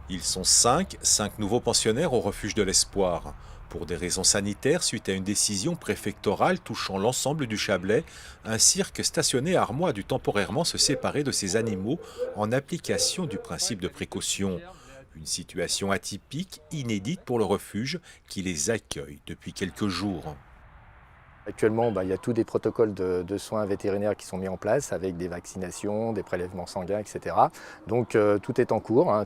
Ils sont cinq nouveaux pensionnaires au refuge de l'Espoir. Pour des raisons sanitaires, suite à une décision préfectorale touchant l'ensemble du Chablais, un cirque stationné à Armois a dû temporairement se séparer de ses animaux en application du principe de précaution. Une situation atypique, inédite pour le refuge qui les accueille depuis quelques jours. Actuellement, il y a tous des protocoles de soins vétérinaires qui sont mis en place avec des vaccinations, des prélèvements sanguins, etc. Donc tout est en cours, hein.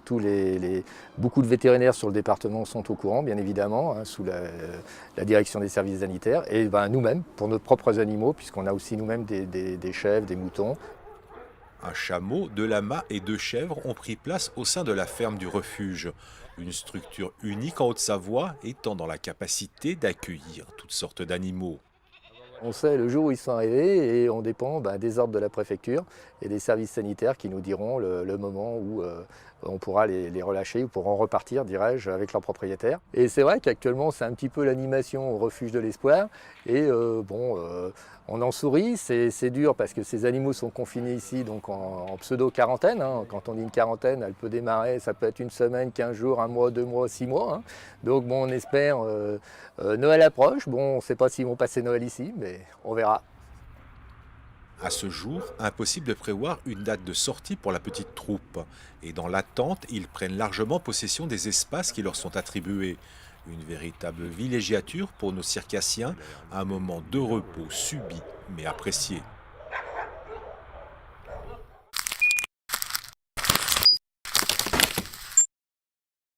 Beaucoup de vétérinaires sur le département sont au courant, bien évidemment, hein, sous la direction des services sanitaires. Et nous-mêmes, pour nos propres animaux, puisqu'on a aussi nous-mêmes des chèvres, des moutons. Un chameau, deux lamas et deux chèvres ont pris place au sein de la ferme du refuge. Une structure unique en Haute-Savoie étant dans la capacité d'accueillir toutes sortes d'animaux. On sait le jour où ils sont arrivés et on dépend des ordres de la préfecture et des services sanitaires qui nous diront le moment où on pourra les relâcher ou pourront repartir, dirais-je, avec leurs propriétaires. Et c'est vrai qu'actuellement, c'est un petit peu l'animation au refuge de l'Espoir. Et on en sourit, c'est dur parce que ces animaux sont confinés ici donc en pseudo-quarantaine, hein. Quand on dit une quarantaine, elle peut démarrer, ça peut être une semaine, 15 jours, un mois, 2 mois, 6 mois, hein. Donc bon, on espère, Noël approche, bon, on ne sait pas s'ils vont passer Noël ici, mais on verra. À ce jour, impossible de prévoir une date de sortie pour la petite troupe. Et dans l'attente, ils prennent largement possession des espaces qui leur sont attribués. Une véritable villégiature pour nos circassiens, un moment de repos subi mais apprécié.